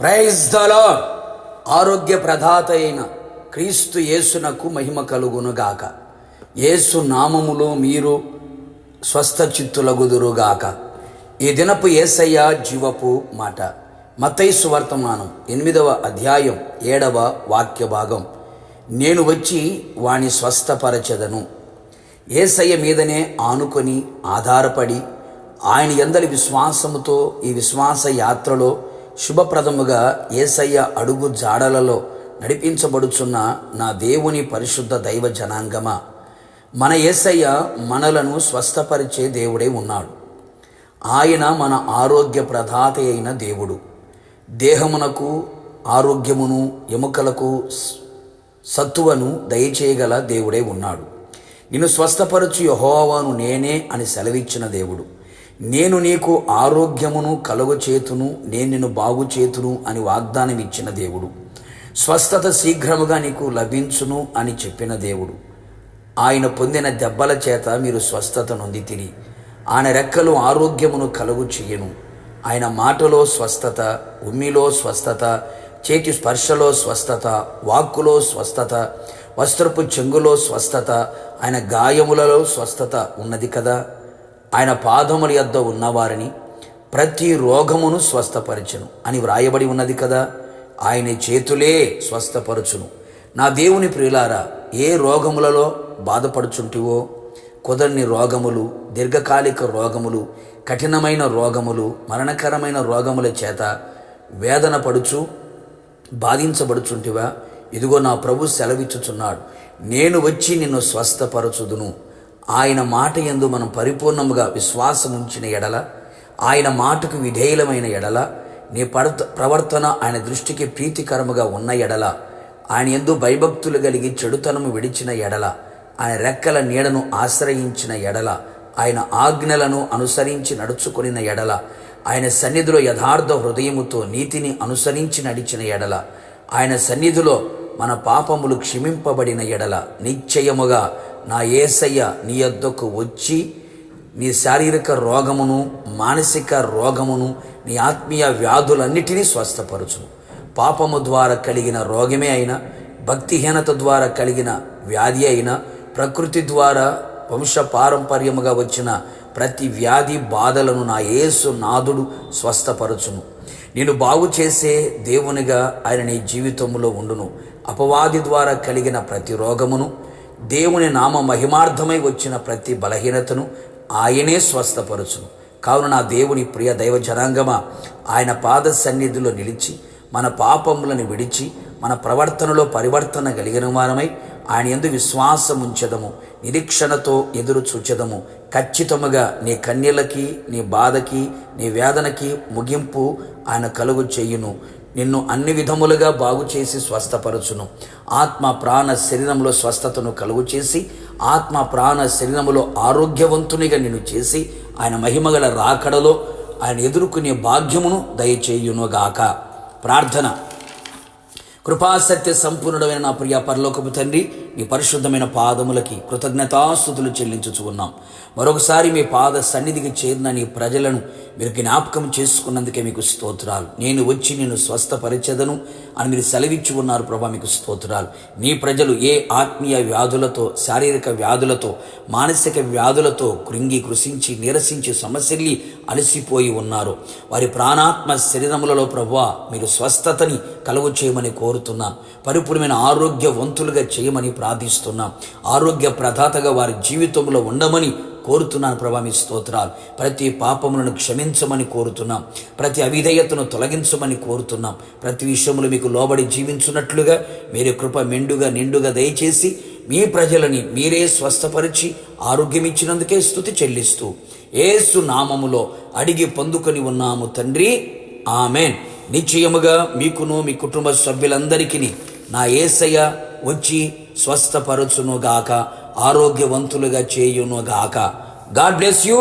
Praise the lord. ఆరోగ్య ప్రదాత అయిన క్రీస్తు యేసునకు మహిమ కలుగునుగాక. యేసు నామములో మీరు స్వస్థ చిత్తులగుదురుగాక. ఈ దినపు యేసయ్య జీవపు మాట. మత్తయి సువార్తమానం 8వ అధ్యాయం 7వ వాక్య భాగం. నేను వచ్చి వాని స్వస్థపరచెదను. యేసయ్య మీదనే ఆనుకొని ఆధారపడి ఆయన యందలి విశ్వాసముతో ఈ విశ్వాస యాత్రలో శుభప్రదముగా యేసయ్య అడుగు జాడలలో నడిపించబడుచున్న నా దేవుని పరిశుద్ధ దైవ జనాంగమా, మన యేసయ్య మనలను స్వస్థపరిచే దేవుడే ఉన్నాడు. ఆయన మన ఆరోగ్య ప్రదాత అయిన దేవుడు. దేహమునకు ఆరోగ్యమును, ఎముకలకు సత్తువను దయచేయగల దేవుడే ఉన్నాడు. నిన్ను స్వస్థపరచు యెహోవాను నేనే అని సెలవిచ్చిన దేవుడు. నేను నీకు ఆరోగ్యమును కలుగచేతును, నేను నిన్ను బాగు చేతును అని వాగ్దానం ఇచ్చిన దేవుడు. స్వస్థత శీఘ్రముగా నీకు లభించును అని చెప్పిన దేవుడు. ఆయన పొందిన దెబ్బల చేత మీరు స్వస్థత నొందితిరి. ఆయన రెక్కలు ఆరోగ్యమును కలుగు చెయ్యను. ఆయన మాటలో స్వస్థత, ఉమ్మిలో స్వస్థత, చేతి స్పర్శలో స్వస్థత, వాక్కులో స్వస్థత, వస్త్రపు చెంగులో స్వస్థత, ఆయన గాయములలో స్వస్థత ఉన్నది కదా. ఆయన పాదముల యొద్ద ఉన్నవారిని ప్రతి రోగమును స్వస్థపరచును అని వ్రాయబడి ఉన్నది కదా. ఆయన చేతులే స్వస్థపరచును. నా దేవుని ప్రియులారా, ఏ రోగములలో బాధపడుచుంటివో, కుదరని రోగములు, దీర్ఘకాలిక రోగములు, కఠినమైన రోగములు, మరణకరమైన రోగముల చేత వేదన పడుచు బాధించబడుచుంటివా, ఇదిగో నా ప్రభు సెలవిచ్చుచున్నాడు, నేను వచ్చి నిన్ను స్వస్థపరచుదును. ఆయన మాట యందు మనం పరిపూర్ణముగా విశ్వాసం ఉంచిన ఎడల, ఆయన మాటకు విధేయులమైన ఎడల, నీ ప్రవర్తన ఆయన దృష్టికి ప్రీతికరముగా ఉన్న ఎడల, ఆయన యందు భయభక్తులు కలిగి చెడుతనము విడిచిన ఎడల, ఆయన రెక్కల నీడను ఆశ్రయించిన ఎడల, ఆయన ఆజ్ఞలను అనుసరించి నడుచుకొనిన ఎడల, ఆయన సన్నిధిలో యథార్థ హృదయముతో నీతిని అనుసరించి నడిచిన ఎడల, ఆయన సన్నిధిలో మన పాపములు క్షమింపబడిన ఎడల, నిశ్చయముగా నా యేసయ్య నీ యొద్దకు వచ్చి నీ శారీరక రోగమును, మానసిక రోగమును, నీ ఆత్మీయ వ్యాధులన్నిటినీ స్వస్థపరచును. పాపము ద్వారా కలిగిన రోగమే అయినా, భక్తిహీనత ద్వారా కలిగిన వ్యాధి అయినా, ప్రకృతి ద్వారా వంశ పారంపర్యముగా వచ్చిన ప్రతి వ్యాధి బాధలను నా యేసు నాథుడు స్వస్థపరచును. నేను బాగు చేసే దేవునిగా ఆయన నీ జీవితంలో ఉండును. అపవాది ద్వారా కలిగిన ప్రతి రోగమును, దేవుని నామ మహిమార్థమై వచ్చిన ప్రతి బలహీనతను ఆయనే స్వస్థపరచును. కావున నా దేవుని ప్రియ దైవ జనాంగమా, ఆయన పాద సన్నిధిలో నిలిచి మన పాపములను విడిచి మన ప్రవర్తనలో పరివర్తన కలిగిన వారమై ఆయన యందు విశ్వాసం ఉంచెదము, నిరీక్షణతో ఎదురు చూచెదము. ఖచ్చితముగా నీ కన్యలకి, నీ బాధకి, నీ వేదనకి ముగింపు ఆయన కలుగు చేయును. నిన్ను అన్ని విధములుగా బాగు చేసి స్వస్థపరచును. ఆత్మ ప్రాణ శరీరంలో స్వస్థతను కలుగు చేసి, ఆత్మ ప్రాణ శరీరములో ఆరోగ్యవంతునిగా నిన్ను చేసి, ఆయన మహిమగల రాకడలో ఆయన ఎదుర్కొనే భాగ్యమును దయచేయునుగాక. ప్రార్థన. కృపాసత్య సంపూర్ణుడమైన నా ప్రియ పరలోకపు తండ్రి, మీ పరిశుద్ధమైన పాదములకి కృతజ్ఞతాస్తుతులు చెల్లించుచు ఉన్నాం. మరొకసారి మీ పాద సన్నిధికి చేరిన నీ ప్రజలను మీరు జ్ఞాపకం చేసుకున్నందుకే మీకు స్తోత్రాలు. నేను వచ్చి నేను స్వస్థపరిచెదను అని మీరు సెలవిచ్చి ఉన్నారు ప్రభా, మీకు స్తోత్రాలు. నీ ప్రజలు ఏ ఆత్మీయ వ్యాధులతో, శారీరక వ్యాధులతో, మానసిక వ్యాధులతో కృంగి కృషించి నీరసించి సమస్యల్ని అలసిపోయి ఉన్నారు, వారి ప్రాణాత్మ శరీరములలో ప్రభువా మీరు స్వస్థతని కలుగు చేయమని కోరుతున్నాం. పరిపూర్ణమైన ఆరోగ్యవంతులుగా చేయమని ప్రార్థిస్తున్నాం. ఆరోగ్య ప్రదాతగా వారి జీవితంలో ఉండమని కోరుతున్నాను ప్రభా, మీ స్తోత్రాలు. ప్రతి పాపములను క్షమించమని కోరుతున్నాం. ప్రతి అవిధేయతను తొలగించమని కోరుతున్నాం. ప్రతి విషయంలో మీకు లోబడి జీవించున్నట్లుగా మీరే కృప మెండుగా నిండుగా దయచేసి మీ ప్రజలని మీరే స్వస్థపరిచి ఆరోగ్యం ఇచ్చినందుకే స్తుతి చెల్లిస్తూ యేసు నామములో అడిగి పొందుకొని ఉన్నాము తండ్రి, ఆమెన్. నిశ్చయముగా మీకును మీ కుటుంబ సభ్యులందరికీ నా యేసయ్య వచ్చి స్వస్థపరచునుగాక, ఆరోగ్యవంతులుగా చేయునుగాక. God bless you.